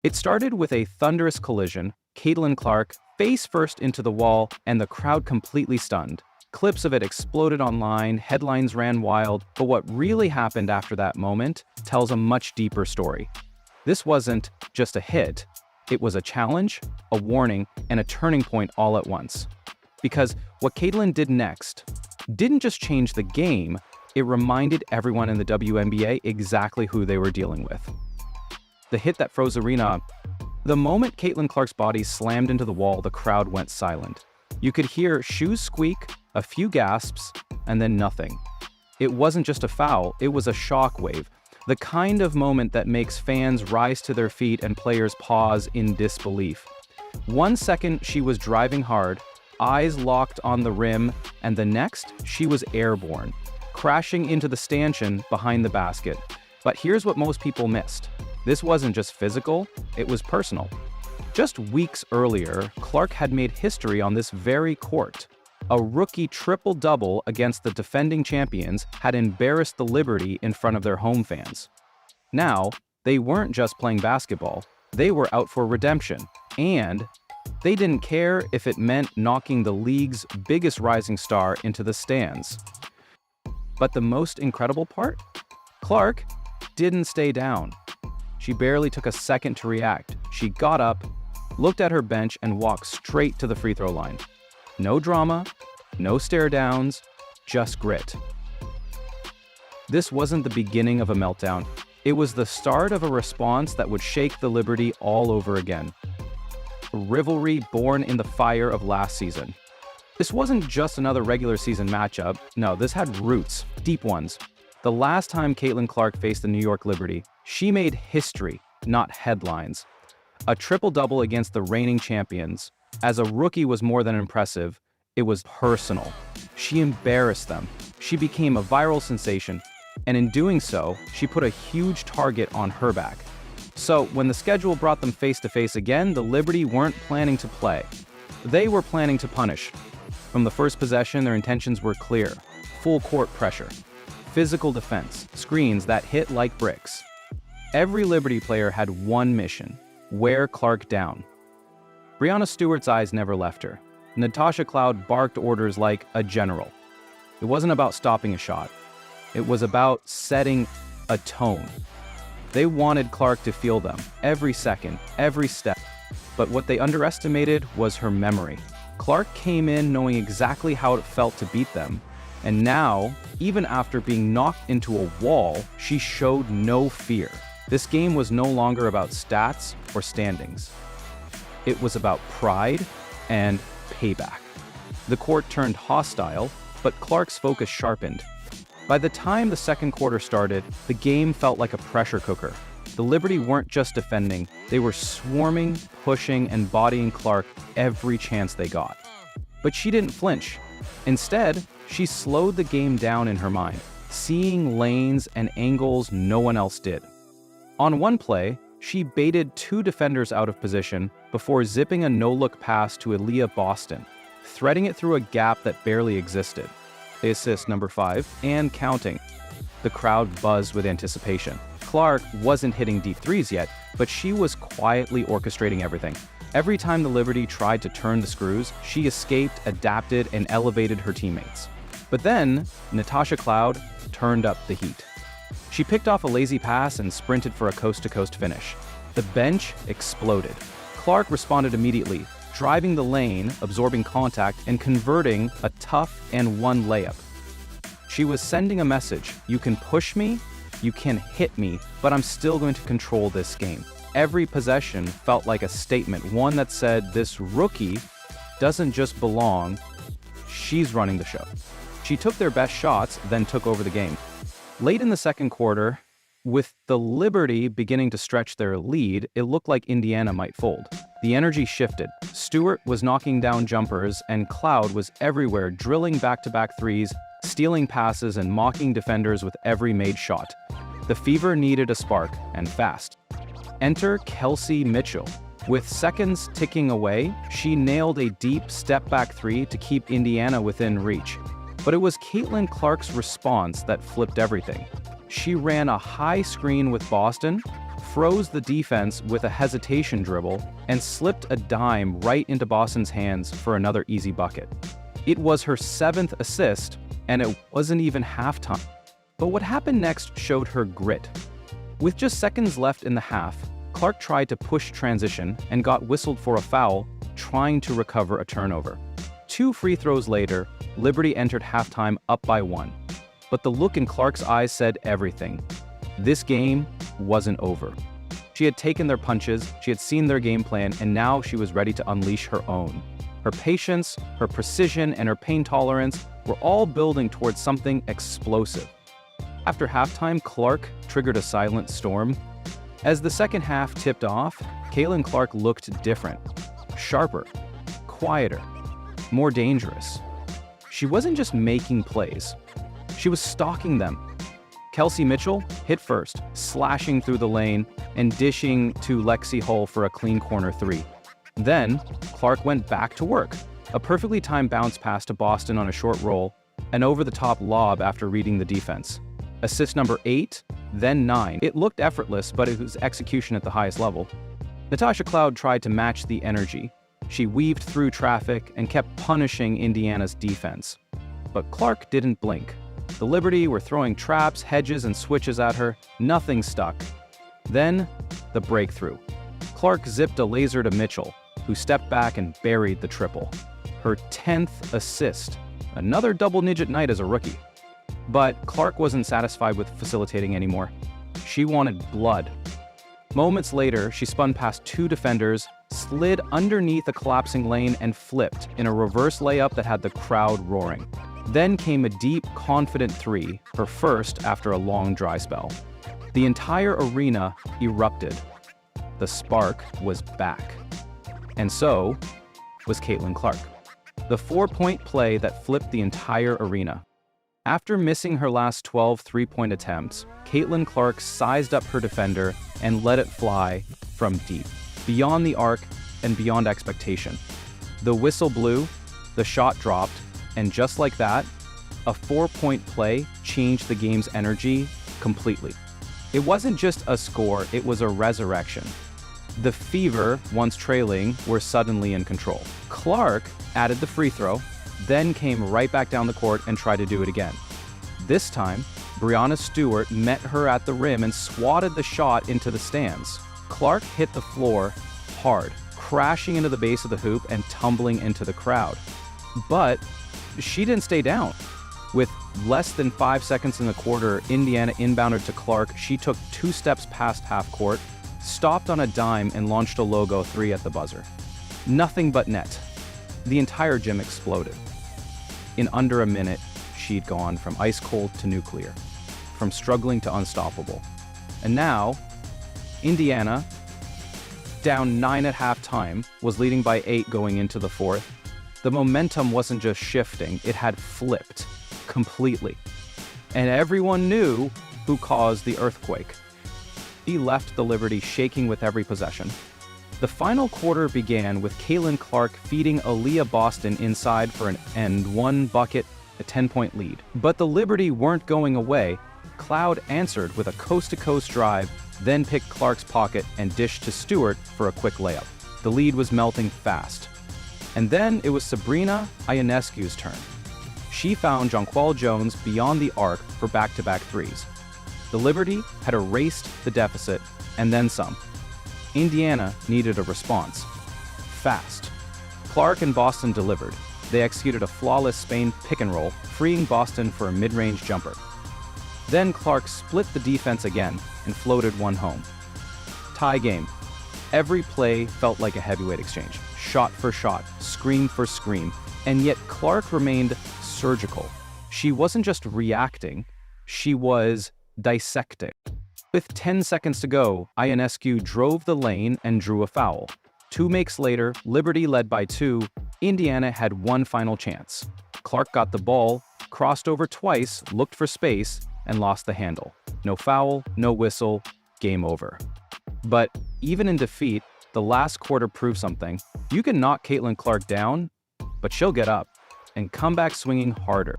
It started with a thunderous collision, Caitlin Clark face first into the wall, and the crowd completely stunned. Clips of it exploded online, headlines ran wild, but what really happened after that moment tells a much deeper story. This wasn't just a hit, it was a challenge, a warning, and a turning point all at once. Because what Caitlin did next didn't just change the game, it reminded everyone in the WNBA exactly who they were dealing with. The hit that froze arena. The moment Caitlin Clark's body slammed into the wall, the crowd went silent. You could hear shoes squeak, a few gasps, and then nothing. It wasn't just a foul, it was a shockwave. The kind of moment that makes fans rise to their feet and players pause in disbelief. 1 second, she was driving hard, eyes locked on the rim, and the next, she was airborne, crashing into the stanchion behind the basket. But here's what most people missed. This wasn't just physical, it was personal. Just weeks earlier, Clark had made history on this very court. A rookie triple-double against the defending champions had embarrassed the Liberty in front of their home fans. Now, they weren't just playing basketball, they were out for redemption, and they didn't care if it meant knocking the league's biggest rising star into the stands. But the most incredible part? Clark didn't stay down. She barely took a second to react. She got up, looked at her bench, and walked straight to the free throw line. No drama, no stare downs, just grit. This wasn't the beginning of a meltdown. It was the start of a response that would shake the Liberty all over again. A rivalry born in the fire of last season. This wasn't just another regular season matchup. No, this had roots, deep ones. The last time Caitlin Clark faced the New York Liberty, she made history, not headlines. A triple-double against the reigning champions. As a rookie was more than impressive, it was personal. She embarrassed them. She became a viral sensation, and in doing so, she put a huge target on her back. So when the schedule brought them face-to-face again, the Liberty weren't planning to play. They were planning to punish. From the first possession, their intentions were clear. Full court pressure. Physical defense, screens that hit like bricks. Every Liberty player had one mission: wear Clark down. Breanna Stewart's eyes never left her. Natasha Cloud barked orders like a general. It wasn't about stopping a shot. It was about setting a tone. They wanted Clark to feel them, every second, every step. But what they underestimated was her memory. Clark came in knowing exactly how it felt to beat them. And now, even after being knocked into a wall, she showed no fear. This game was no longer about stats or standings. It was about pride and payback. The court turned hostile, but Clark's focus sharpened. By the time the second quarter started, the game felt like a pressure cooker. The Liberty weren't just defending, they were swarming, pushing, and bodying Clark every chance they got. But she didn't flinch. Instead, she slowed the game down in her mind, seeing lanes and angles no one else did. On one play, she baited two defenders out of position before zipping a no-look pass to Aaliyah Boston, threading it through a gap that barely existed. They assist number 5 and counting. The crowd buzzed with anticipation. Clark wasn't hitting deep threes yet, but she was quietly orchestrating everything. Every time the Liberty tried to turn the screws, she escaped, adapted, and elevated her teammates. But then, Natasha Cloud turned up the heat. She picked off a lazy pass and sprinted for a coast-to-coast finish. The bench exploded. Clark responded immediately, driving the lane, absorbing contact, and converting a tough and one layup. She was sending a message: you can push me, you can hit me, but I'm still going to control this game. Every possession felt like a statement, one that said this rookie doesn't just belong, she's running the show. She took their best shots, then took over the game. Late in the second quarter, with the Liberty beginning to stretch their lead, it looked like Indiana might fold. The energy shifted. Stewart was knocking down jumpers, and Cloud was everywhere, drilling back-to-back threes, stealing passes, and mocking defenders with every made shot. The Fever needed a spark, and fast. Enter Kelsey Mitchell. With seconds ticking away, she nailed a deep step-back three to keep Indiana within reach. But it was Caitlin Clark's response that flipped everything. She ran a high screen with Boston, froze the defense with a hesitation dribble, and slipped a dime right into Boston's hands for another easy bucket. It was her 7th assist, and it wasn't even halftime. But what happened next showed her grit. With just seconds left in the half, Clark tried to push transition and got whistled for a foul, trying to recover a turnover. 2 free throws later, Liberty entered halftime up by 1. But the look in Clark's eyes said everything. This game wasn't over. She had taken their punches, she had seen their game plan, and now she was ready to unleash her own. Her patience, her precision, and her pain tolerance were all building towards something explosive. After halftime, Clark triggered a silent storm. As the second half tipped off, Caitlin Clark looked different. Sharper, quieter, more dangerous. She wasn't just making plays. She was stalking them. Kelsey Mitchell hit first, slashing through the lane and dishing to Lexi Hull for a clean corner 3. Then, Clark went back to work. A perfectly timed bounce pass to Boston on a short roll, an over-the-top lob after reading the defense. Assist number 8, then 9. It looked effortless, but it was execution at the highest level. Natasha Cloud tried to match the energy. She weaved through traffic and kept punishing Indiana's defense. But Clark didn't blink. The Liberty were throwing traps, hedges, and switches at her. Nothing stuck. Then, the breakthrough. Clark zipped a laser to Mitchell, who stepped back and buried the triple. Her 10th assist. Another double-digit night as a rookie. But Clark wasn't satisfied with facilitating anymore. She wanted blood. Moments later, she spun past 2 defenders, slid underneath a collapsing lane, and flipped in a reverse layup that had the crowd roaring. Then came a deep, confident 3, her first after a long dry spell. The entire arena erupted. The spark was back. And so was Caitlin Clark. The 4-point play that flipped the entire arena. After missing her last 12 3-point attempts, Caitlin Clark sized up her defender and let it fly from deep, beyond the arc and beyond expectation. The whistle blew, the shot dropped, and just like that, a 4-point play changed the game's energy completely. It wasn't just a score, it was a resurrection. The Fever, once trailing, were suddenly in control. Clark added the free throw, then came right back down the court and tried to do it again. This time, Breanna Stewart met her at the rim and swatted the shot into the stands. Clark hit the floor hard, crashing into the base of the hoop and tumbling into the crowd. But she didn't stay down. With less than 5 seconds in the quarter, Indiana inbounded to Clark. She took 2 steps past half court, stopped on a dime, and launched a logo 3 at the buzzer. Nothing but net. The entire gym exploded. In under a minute, she'd gone from ice cold to nuclear, from struggling to unstoppable. And now, Indiana, down 9 at halftime, was leading by 8 going into the 4th. The momentum wasn't just shifting, it had flipped completely. And everyone knew who caused the earthquake. He left the Liberty shaking with every possession. The final quarter began with Caitlin Clark feeding Aaliyah Boston inside for an and 1 bucket, a 10-point lead. But the Liberty weren't going away. Cloud answered with a coast-to-coast drive, then picked Clark's pocket and dished to Stewart for a quick layup. The lead was melting fast. And then it was Sabrina Ionescu's turn. She found Jonquel Jones beyond the arc for back-to-back threes. The Liberty had erased the deficit, and then some. Indiana needed a response. Fast. Clark and Boston delivered. They executed a flawless Spain pick-and-roll, freeing Boston for a mid-range jumper. Then Clark split the defense again and floated one home. Tie game. Every play felt like a heavyweight exchange. Shot for shot, scream for scream. And yet Clark remained surgical. She wasn't just reacting, she was dissecting. With 10 seconds to go, Ionescu drove the lane and drew a foul. 2 makes later, Liberty led by 2, Indiana had one final chance. Clark got the ball, crossed over twice, looked for space, and lost the handle. No foul, no whistle, game over. But even in defeat, the last quarter proved something. You can knock Caitlin Clark down, but she'll get up and come back swinging harder.